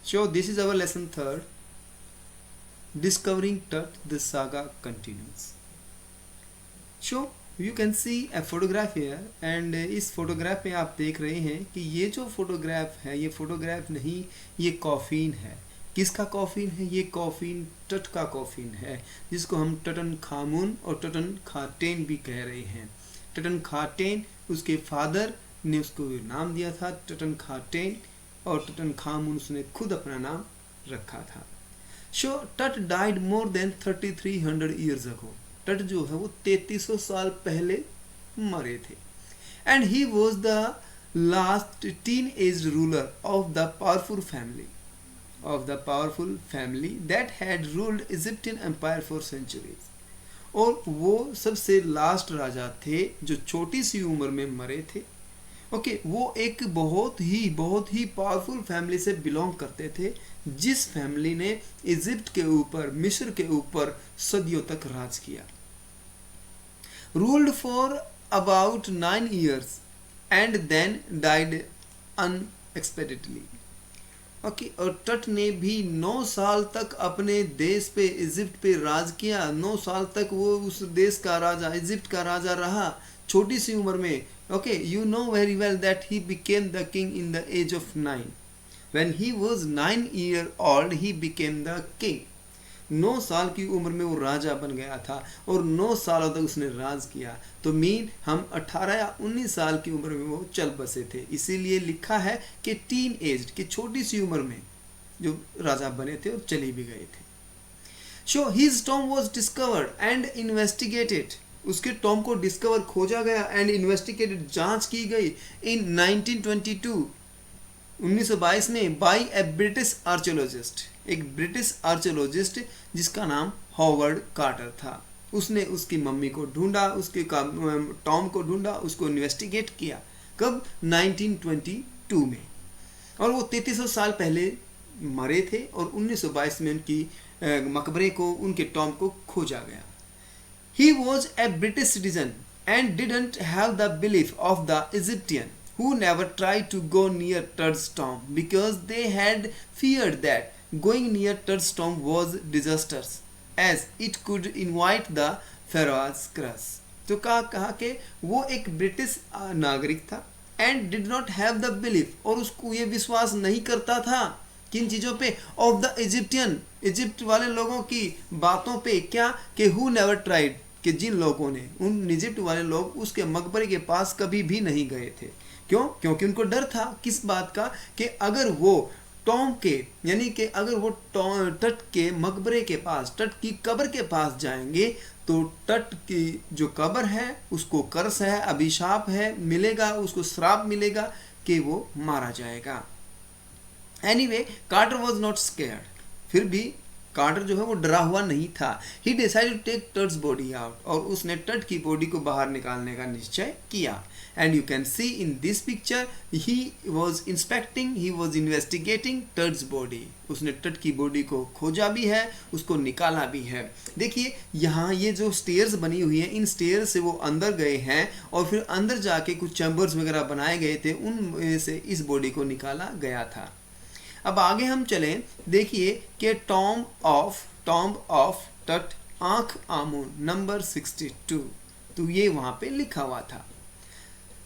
So this is our lesson third. Discovering Tut, the saga continues. So you can see a photograph here and इस photograph में आप देख रहे हैं कि ये जो फोटोग्राफ है ये फोटोग्राफ नहीं, ये कॉफिन है. किसका कॉफिन है? ये कॉफिन टट का कॉफिन है, जिसको हम टटन खामून और टटन खाटेन भी कह रहे हैं. टटन खाटेन, उसके फादर ने उसको नाम दिया था टटन खाटेन, और टटन खामून उसने खुद अपना नाम रखा था. So Tut died more than 3300 years ago. Tut जो है वो 3300 साल पहले मरे थे. And he was the last teenage ruler of the powerful family that had ruled Egyptian empire for centuries. और वो सबसे लास्ट राजा थे जो छोटी सी उम्र में मरे थे. ओके, वो एक बहुत ही पावरफुल फैमिली से बिलोंग करते थे, जिस फैमिली ने इजिप्ट के ऊपर, मिस्र के ऊपर सदियों तक राज किया. Ruled for about 9 years and then died unexpectedly. Okay, और टट ने भी 9 साल तक अपने देश पे, इजिप्ट पे राज किया. 9 साल तक वो उस देश का राजा, इजिप्ट का राजा रहा, छोटी सी उम्र में. Okay, you know very well that he became the king in the age of 9. When he was 9 years old, he became the king. 9 साल की उम्र में वो राजा बन गया था और 9 सालों तक उसने राज किया. तो मीन हम 18 या 19 साल की उम्र में वो चल बसे थे. इसीलिए लिखा है कि टीन एज, कि छोटी सी उम्र में जो राजा बने थे और चले भी गए थे. So his tomb was discovered and investigated. उसके टॉम को डिस्कवर, खोजा गया, एंड इन्वेस्टिगेटेड, जांच की गई इन 1922 में बाय ए ब्रिटिश आर्कियोलॉजिस्ट. एक ब्रिटिश आर्कियोलॉजिस्ट जिसका नाम हॉवर्ड कार्टर था. उसने उसकी मम्मी को ढूंढा, उसके टॉम को ढूंढा, उसको इन्वेस्टिगेट किया. कब? 1922 में. और वो 3300 साल पहले मरे थे और 1922 में उनकी मकबरे को, उनके टॉम को खोजा गया. He was a British citizen and didn't have the belief of the Egyptian who never tried to go near Tut's tomb because they had feared that going near Tut's tomb was disastrous as it could invite the Pharaoh's curse. तो कहा कि वो एक British नागरिक था and did not have the belief, और उसको ये विश्वास नहीं करता था किन चीज़ों पे? ऑफ द इजिप्टियन, इजिप्ट वाले लोगों की बातों पे. क्या? कि हु नेवर ट्राइड, कि जिन लोगों ने, उन इजिप्ट वाले लोग उसके मकबरे के पास कभी भी नहीं गए थे. क्यों? क्योंकि उनको डर था. किस बात का? कि अगर वो टॉम के, यानी कि अगर वो टट के मकबरे के पास, टट की कब्र के पास जाएंगे तो टट की जो कब्र है उसको कर्स है, अभिशाप है, मिलेगा, उसको श्राप मिलेगा कि वो मारा जाएगा. Anyway, Carter was not scared. फिर भी कार्टर जो है वो डरा हुआ नहीं था. He decided to take Tut's body out, और उसने टट की बॉडी को बाहर निकालने का निश्चय किया. And you can see in this picture he was inspecting, he was investigating Tut's body. उसने टट की बॉडी को खोजा भी है, उसको निकाला भी है. देखिए यहाँ ये जो स्टेयर्स बनी हुई है, इन स्टेयर्स से वो अंदर गए हैं और फिर अंदर जाके कुछ चैम्बर्स वगैरह बनाए गए थे, उनमें से इस बॉडी को निकाला गया था. अब आगे हम चलें. देखिए कि टॉम्ब ऑफ टट, आंख आमून, नंबर 62. तो ये वहां पे लिखा हुआ था.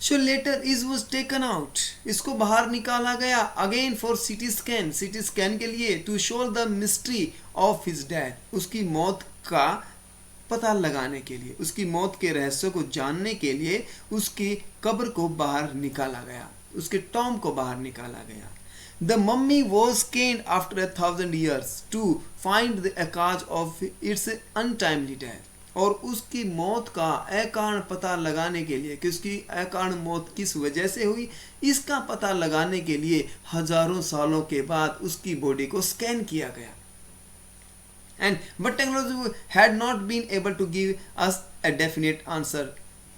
So later is was taken out, इसको बाहर निकाला गया अगेन फॉर सिटी स्कैन के लिए, to show the mystery of his death, उसकी मौत का पता लगाने के लिए, उसकी मौत के रहस्य को जानने के लिए उसकी कब्र को बाहर निकाला गया, उसके टॉम्ब को बाहर निकाला गया. The mummy was scanned after 1000 years to find the cause of its untimely death. और उसकी मौत का अकारण पता लगाने के लिए, कि उसकी अकारण मौत किस वजह से हुई, इसका पता लगाने के लिए हजारों सालों के बाद उसकी बॉडी को स्कैन किया गया. And but technology had not been able to give us a definite answer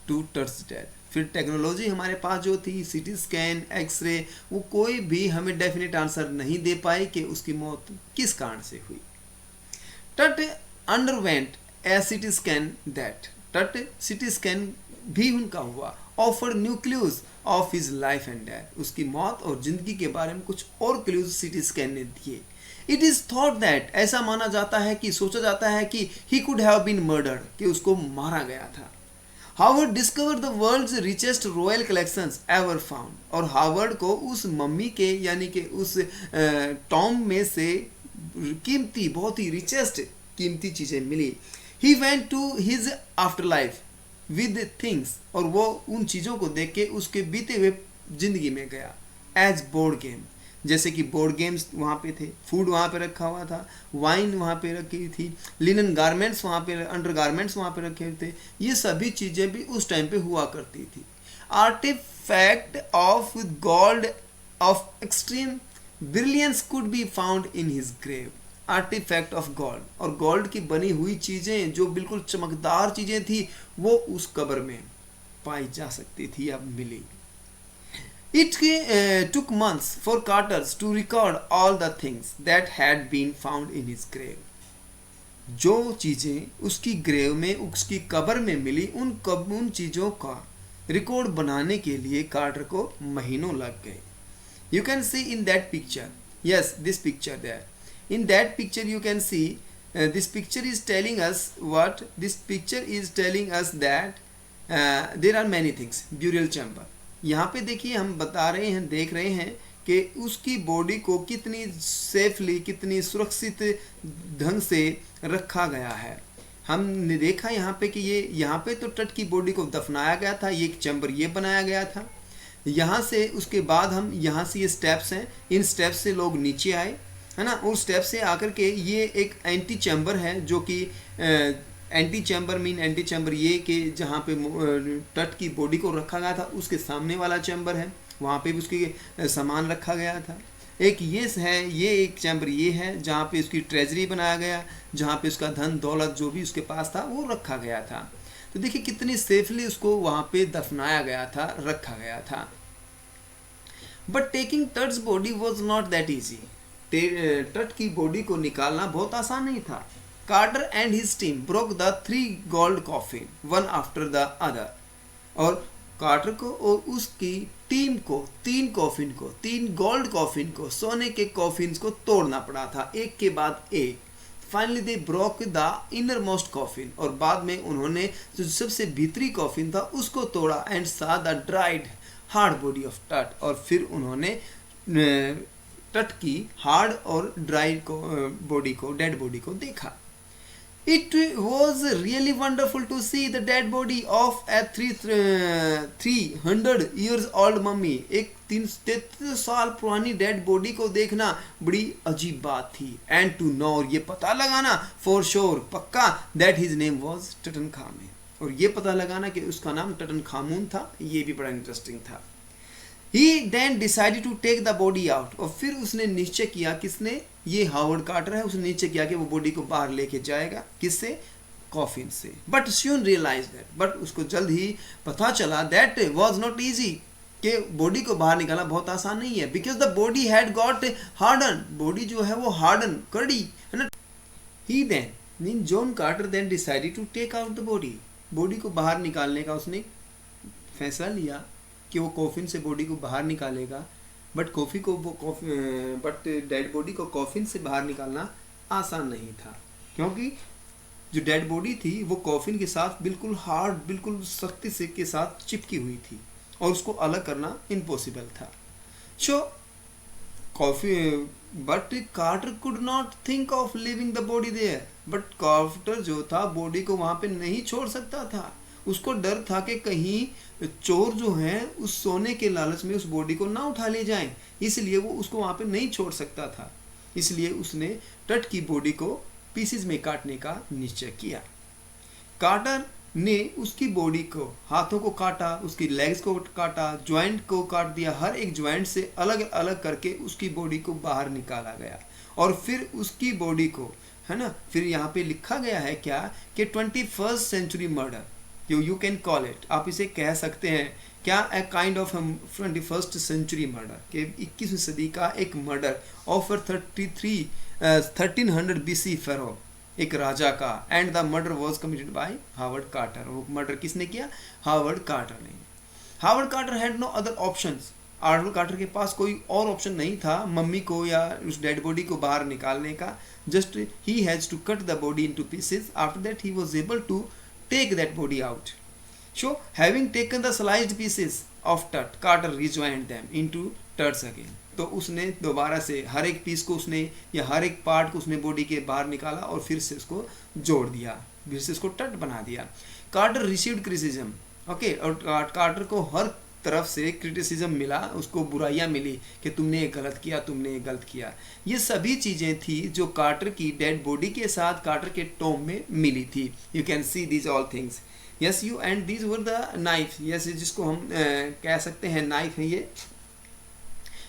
to Tut's death. फिर टेक्नोलॉजी हमारे पास जो थी, सीटी स्कैन, एक्सरे, वो कोई भी हमें डेफिनेट आंसर नहीं दे पाई कि उसकी मौत किस कारण से हुई. टट underwent A CT scan that, टट सीटी स्कैन भी उनका हुआ. Offer new clues, of his life and death, उसकी मौत और जिंदगी के बारे में कुछ और क्लूज सीटी स्कैन ने दिए। इट इज थॉट दैट, ऐसा माना जाता है कि सोचा जाता है कि he could have been murdered, कि उसको मारा गया था। Howard discover the world's richest royal collections ever found, और हावर्ड को उस मम्मी के यानी कि उस टॉम में से कीमती, बहुत ही रिचेस्ट कीमती चीजें मिली। He went to his afterlife with things, और वो उन चीज़ों को देख के उसके बीते हुए जिंदगी में गया। एज बोर्ड गेम, जैसे कि बोर्ड गेम्स वहाँ पे थे, फूड वहाँ पे रखा हुआ था, वाइन वहाँ पे रखी थी, लिनन गारमेंट्स वहाँ पे, अंडर गारमेंट्स वहाँ पे रखे थे। ये सभी चीज़ें भी उस टाइम पे हुआ करती थी। Artifact of gold of extreme brilliance could be found in his grave. Artifact of gold, और गोल्ड की बनी हुई चीज़ें जो बिल्कुल चमकदार चीज़ें थी वो उस कब्र में पाई जा सकती थी, अब मिली। It took months for Carters to record all the things that had been found in his grave. जो चीज़ें उसकी ग्रेव में, उसकी कब्र में मिली, उन चीज़ों का रिकॉर्ड बनाने के लिए कार्टर को महीनों लग गए। You can see in that picture, yes, this picture there. In that picture you can see, this picture is telling us what? This picture is telling us that there are many things. Burial chamber. यहाँ पे देखिए हम बता रहे हैं, देख रहे हैं कि उसकी बॉडी को कितनी सेफली, कितनी सुरक्षित ढंग से रखा गया है। हमने देखा यहाँ पे कि ये यहाँ पे तो टट की बॉडी को दफनाया गया था, ये एक चैम्बर ये बनाया गया था। यहाँ से उसके बाद हम यहाँ से ये स्टेप्स हैं, इन स्टेप्स से लोग नीचे आए, है ना, और स्टेप से आकर के ये एक एंटी चैम्बर है, जो कि anti chamber mean anti chamber ये कि जहाँ पे तट की बॉडी को रखा गया था उसके सामने वाला चैम्बर है, वहाँ पे भी उसके सामान रखा गया था। एक ये है, ये एक चैम्बर ये है जहाँ पे उसकी ट्रेजरी बनाया गया, जहाँ पे उसका धन दौलत जो भी उसके पास था वो रखा गया था। तो देखिए कितनी सेफली उसको वहाँ पे दफनाया गया था, रखा गया था। But taking Tut's body was not that easy. Tut की बॉडी को निकालना बहुत आसान नहीं था। Carter and his team broke the 3 gold coffin one after the other, और कार्टर को और उसकी टीम को 3 कॉफिन को, 3 गोल्ड कॉफिन को, सोने के कॉफिन्स को तोड़ना पड़ा था, एक के बाद एक। Finally they broke the inner most coffin, और बाद में उन्होंने जो सबसे भीतरी कॉफिन था उसको तोड़ा एंड सा the dried hard body of टट, और फिर उन्होंने टट की हार्ड और ड्राई बॉडी को, डेड बॉडी को देखा। It was really wonderful to see the dead body of a 300 years old mummy. एक 333 साल पुरानी डेड बॉडी को देखना बड़ी अजीब बात थी। And to know, और ये पता लगाना for sure, पक्का, that his name was टटनखामेन, और ये पता लगाना कि उसका नाम टटनखामून था, ये भी बड़ा इंटरेस्टिंग था। He then decided to take the body out, और फिर उसने निश्चय किया, किसने? ये हावर्ड कार्टर है, उसने निश्चय किया कि वो बॉडी को बाहर लेके जाएगा, किससे? कॉफिन से। But soon realized that, but उसको जल्द ही पता चला that was not easy, कि बॉडी को बाहर निकालना बहुत आसान नहीं है। Because the body had got harden, body जो है वो हार्डन, कड़ी है ना। He then, mean John Carter then decided to take out the body, body को बाहर निकालने का उसने फैसला लिया कि वो कॉफिन से बॉडी को बाहर निकालेगा। बट बट डेड बॉडी को कॉफिन से बाहर निकालना आसान नहीं था, क्योंकि जो डेड बॉडी थी वो कॉफिन के साथ बिल्कुल हार्ड, बिल्कुल सख्ती से के साथ चिपकी हुई थी, और उसको अलग करना इम्पॉसिबल था। So but Carter could not think of leaving the body there, but Carter जो था बॉडी को वहाँ पे नहीं छोड़ सकता था। उसको डर था कि कहीं चोर जो हैं उस सोने के लालच में उस बॉडी को ना उठा ले जाएं, इसलिए वो उसको वहाँ पे नहीं छोड़ सकता था। इसलिए उसने टट की बॉडी को पीसेस में काटने का निश्चय किया। कार्टर ने उसकी बॉडी को, हाथों को काटा, उसकी लेग्स को काटा, जॉइंट को काट दिया, हर एक जॉइंट से अलग अलग करके उसकी बॉडी को बाहर निकाला गया। और फिर उसकी बॉडी को, है ना, फिर यहाँ पे लिखा गया है क्या कि 21st century murder, you can call it, आप इसे कह सकते हैं क्या, a kind of 21st century murder, कि 21वीं सदी का एक मर्डर ऑफ 1300 BC फेरो, एक राजा का। And the murder was committed by Howard Carter, वो मर्डर किसने किया? हावर्ड कार्टर ने। Howard Carter had no other options, Howard Carter के पास कोई और ऑप्शन नहीं था मम्मी को या उस डेड बॉडी को बाहर निकालने का. Just he has to cut the body into pieces. After that he was able to take that body out. So, having taken the sliced pieces of tut, Carter rejoined them into tuts again. तो उसने दोबारा से हर एक piece को उसने या हर एक part को उसने बॉडी के बाहर निकाला और फिर से उसको जोड़ दिया, फिर से उसको टट बना दिया. Carter received criticism. ओके, और कार्टर को हर तरफ से क्रिटिसिज्म मिला, उसको बुराइयां मिली कि तुमने ये गलत किया, तुमने ये गलत किया. ये सभी चीज़ें थी जो कार्टर की डेड बॉडी के साथ कार्टर के टॉम में मिली थी. You can see these all things. Yes you and these were the knife. Yes, जिसको हम कह सकते हैं नाइफ है ये,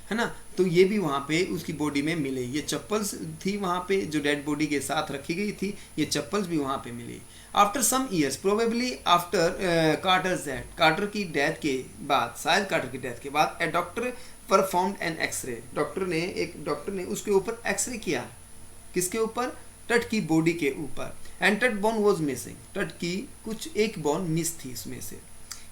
है ना. तो ये भी वहाँ पे उसकी बॉडी में मिले. ये चप्पल्स थी वहाँ पे जो डेड बॉडी के साथ रखी गई थी, ये चप्पल्स भी वहाँ पे मिली. After some years, probably after Carter's death, Carter की डेथ के बाद, शायद कार्टर की डेथ के बाद, a doctor performed an x ray. एक डॉक्टर ने उसके ऊपर एक्सरे किया. किसके ऊपर? टट की बॉडी के ऊपर. एंड टट बोन वॉज मिसिंग. टट की कुछ एक बोन मिस थी उसमें से.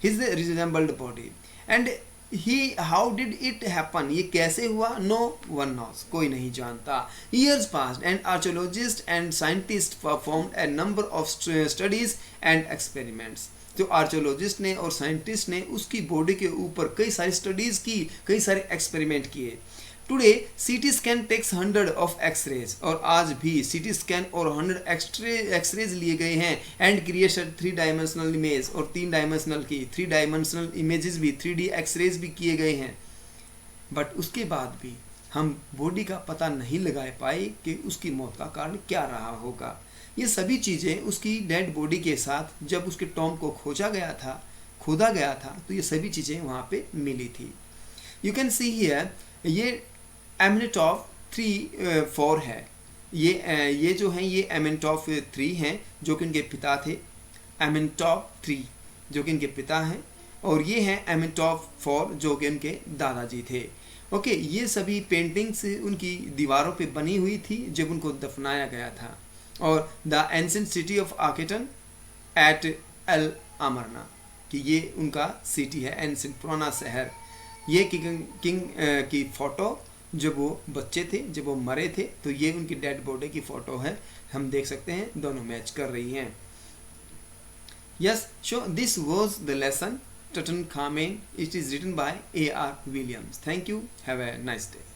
His resembled body. And he how did it happen, ये कैसे हुआ? नो वन नोस, कोई नहीं जानता. Years passed and archaeologist and scientist performed A number of studies and experiments. जो आर्कियोलॉजिस्ट ने और साइंटिस्ट ने उसकी बॉडी के ऊपर कई सारी स्टडीज की, कई सारे एक्सपेरिमेंट किए. Today CT scan takes 100 of X-rays. और आज भी सीटी स्कैन और 100 एक्सरेज लिए गए हैं. एंड क्रिएशन 3 डायमेंशनल इमेज, और 3 डायमेंशनल की 3 डायमेंशनल इमेजेस भी, 3D एक्सरेज भी किए गए हैं. बट उसके बाद भी हम बॉडी का पता नहीं लगा पाए कि उसकी मौत का कारण क्या रहा होगा. ये सभी चीज़ें उसकी डेड बॉडी के साथ जब उसके टॉम को खोदा गया था तो ये सभी चीज़ें वहाँ पे मिली थी. यू कैन सी हियर, ये एमेंटॉफ 3-4 है. ये जो हैं ये एमेंटॉफ 3 हैं जो कि उनके पिता थे. एमेंटॉफ 3 जो कि इनके पिता हैं, और ये हैं एमेंटॉफ 4 जो कि उनके दादाजी थे. ओके, ये सभी पेंटिंग्स उनकी दीवारों पे बनी हुई थी जब उनको दफनाया गया था. और the ancient city of Akhetaten at El Amarna, कि ये उनका सिटी है, एंशिएंट पुराना शहर. ये किंग की फ़ोटो जब वो बच्चे थे, जब वो मरे थे, तो ये उनकी डेड बॉडी की फ़ोटो है. हम देख सकते हैं दोनों मैच कर रही हैं. Yes, so this was the lesson Tutankhamen. It is written by A.R. Williams. Thank you. Have a nice day.